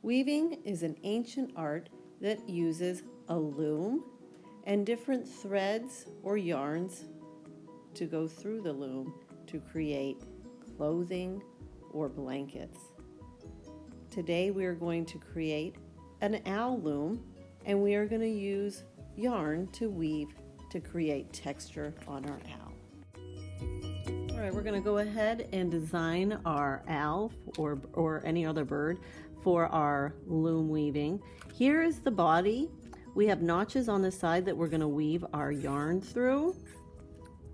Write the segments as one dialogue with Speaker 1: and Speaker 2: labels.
Speaker 1: Weaving is an ancient art that uses a loom and different threads or yarns to go through the loom to create clothing or blankets. Today we are going to create an owl loom, and we are going to use yarn to weave to create texture on our owl. All right, we're going to go ahead and design our owl or any other bird for our loom weaving. Here is the body. We have notches on the side that we're going to weave our yarn through.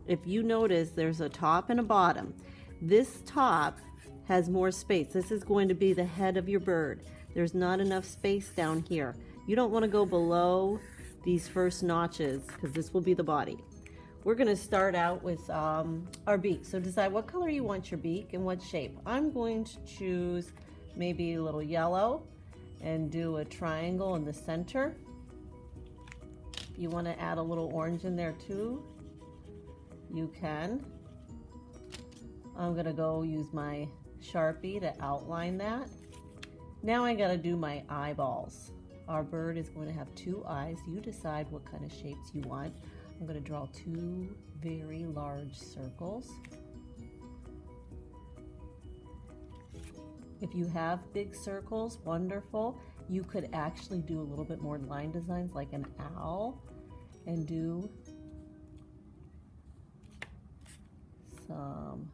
Speaker 1: If you notice, there's a top and a bottom. This top has more space. This is going to be the head of your bird. There's not enough space down here. You don't want to go below these first notches because this will be the body. We're going to start out with our beak. So decide what color you want your beak and what shape. I'm going to choose maybe a little yellow and do a triangle in the center. If you want to add a little orange in there too, you can. I'm going to go use my Sharpie to outline that. Now I got to do my eyeballs. Our bird is going to have two eyes. You decide what kind of shapes you want. I'm going to draw two very large circles. If you have big circles, wonderful. You could actually do a little bit more line designs like an owl and do some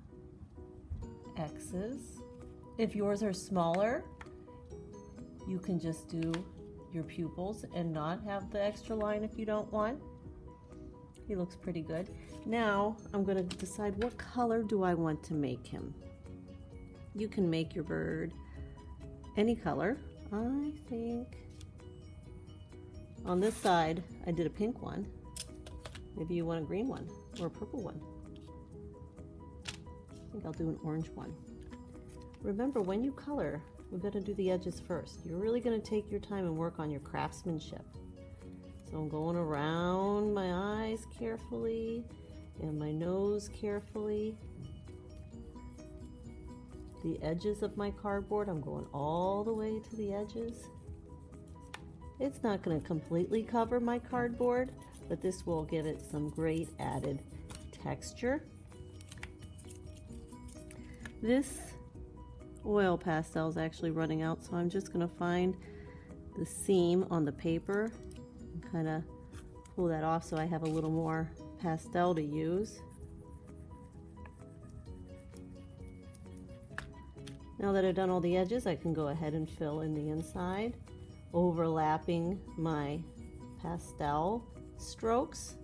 Speaker 1: X's. If yours are smaller, you can just do your pupils and not have the extra line if you don't want. He looks pretty good. Now I'm going to decide what color do I want to make him. You can make your bird any color. I think on this side I did a pink one. Maybe you want a green one or a purple one. I think I'll do an orange one. Remember, when you color, we're going to do the edges first. You're really going to take your time and work on your craftsmanship. So I'm going around my eyes carefully and my nose carefully. The edges of my cardboard, I'm going all the way to the edges. It's not going to completely cover my cardboard, but this will give it some great added texture. This oil pastel is actually running out, so I'm just going to find the seam on the paper and kind of pull that off so I have a little more pastel to use. Now that I've done all the edges, I can go ahead and fill in the inside, overlapping my pastel strokes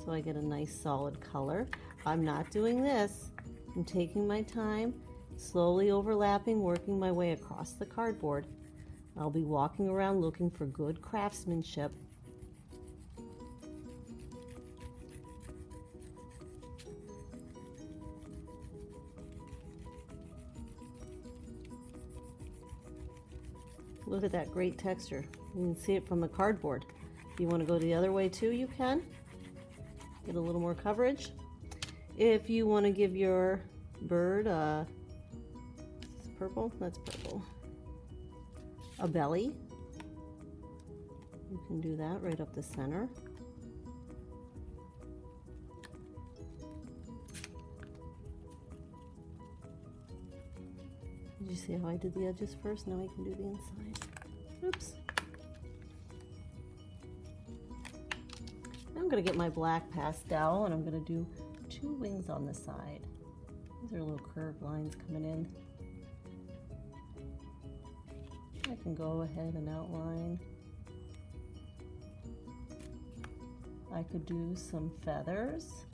Speaker 1: so I get a nice solid color. I'm not doing this. I'm taking my time, slowly overlapping, working my way across the cardboard. I'll be walking around looking for good craftsmanship. Look at that great texture. You can see it from the cardboard. If you want to go the other way too, you can. Get a little more coverage. If you want to give your bird purple, that's purple, a belly, you can do that right up the center. Did you see how I did the edges first? Now I can do the inside. Oops. Now I'm going to get my black pastel and I'm going to do two wings on the side. These are little curved lines coming in. I can go ahead and outline. I could do some feathers.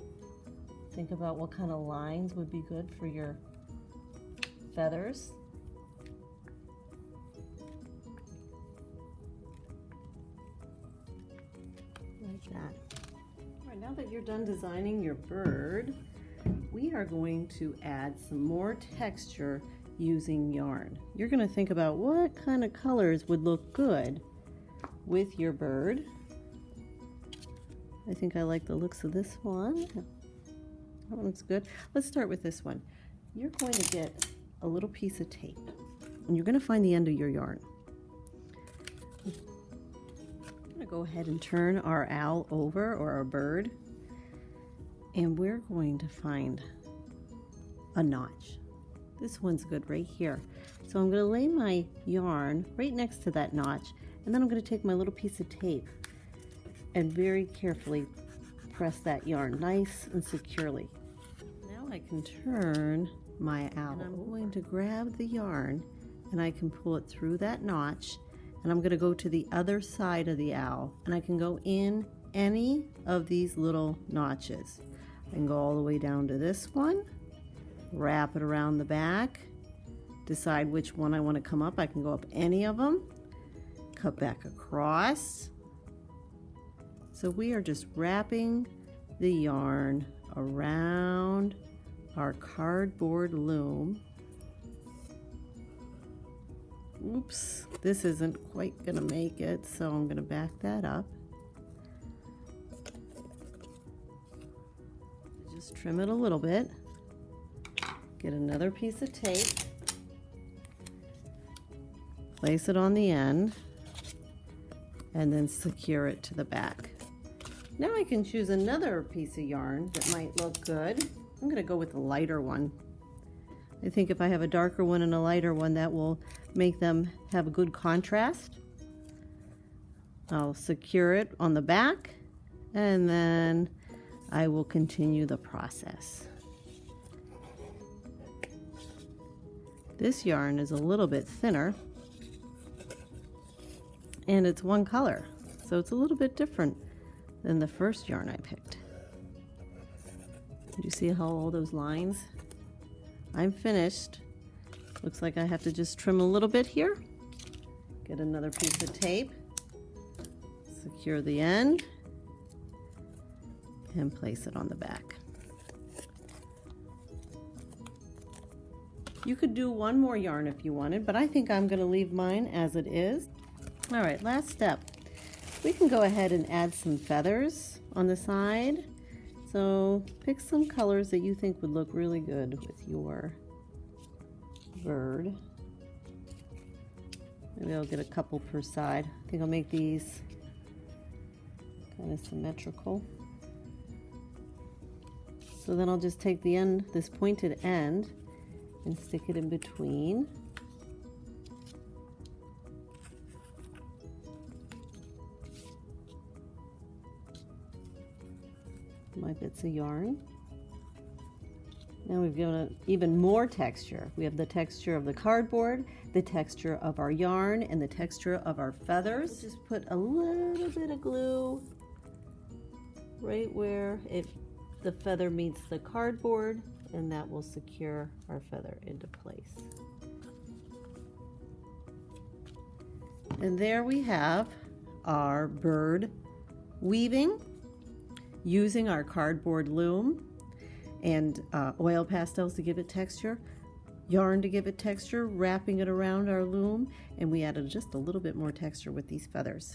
Speaker 1: Think about what kind of lines would be good for your feathers. Like that. All right, now that you're done designing your bird, we are going to add some more texture using yarn. You're going to think about what kind of colors would look good with your bird. I think I like the looks of this one. That one looks good. Let's start with this one. You're going to get a little piece of tape and you're going to find the end of your yarn. to go ahead and turn our owl over, or our bird, and we're going to find a notch. This one's good right here. So I'm going to lay my yarn right next to that notch, and then I'm going to take my little piece of tape and very carefully press that yarn nice and securely. Now I can turn my owl. And I'm going to grab the yarn and I can pull it through that notch, and I'm going to go to the other side of the owl, and I can go in any of these little notches. I can go all the way down to this one, wrap it around the back, decide which one I want to come up. I can go up any of them, cut back across. So we are just wrapping the yarn around our cardboard loom. Oops, this isn't quite gonna make it, so I'm gonna back that up. Just trim it a little bit. Get another piece of tape. Place it on the end, and then secure it to the back. Now I can choose another piece of yarn that might look good. I'm gonna go with a lighter one. I think if I have a darker one and a lighter one, that will make them have a good contrast. I'll secure it on the back, and then I will continue the process. This yarn is a little bit thinner, and it's one color, so it's a little bit different than the first yarn I picked. Do you see how all those lines? I'm finished. Looks like I have to just trim a little bit here. Get another piece of tape, secure the end, and place it on the back. You could do one more yarn if you wanted, but I think I'm going to leave mine as it is. All right, last step. We can go ahead and add some feathers on the side. So pick some colors that you think would look really good with your bird. Maybe I'll get a couple per side. I think I'll make these kind of symmetrical. So then I'll just take the end, this pointed end, and stick it in between. My bits of yarn. Now we've given it even more texture. We have the texture of the cardboard, the texture of our yarn, and the texture of our feathers. Just put a little bit of glue right where the feather meets the cardboard, and that will secure our feather into place. And there we have our bird weaving using our cardboard loom and oil pastels to give it texture, yarn to give it texture, wrapping it around our loom, and we added just a little bit more texture with these feathers.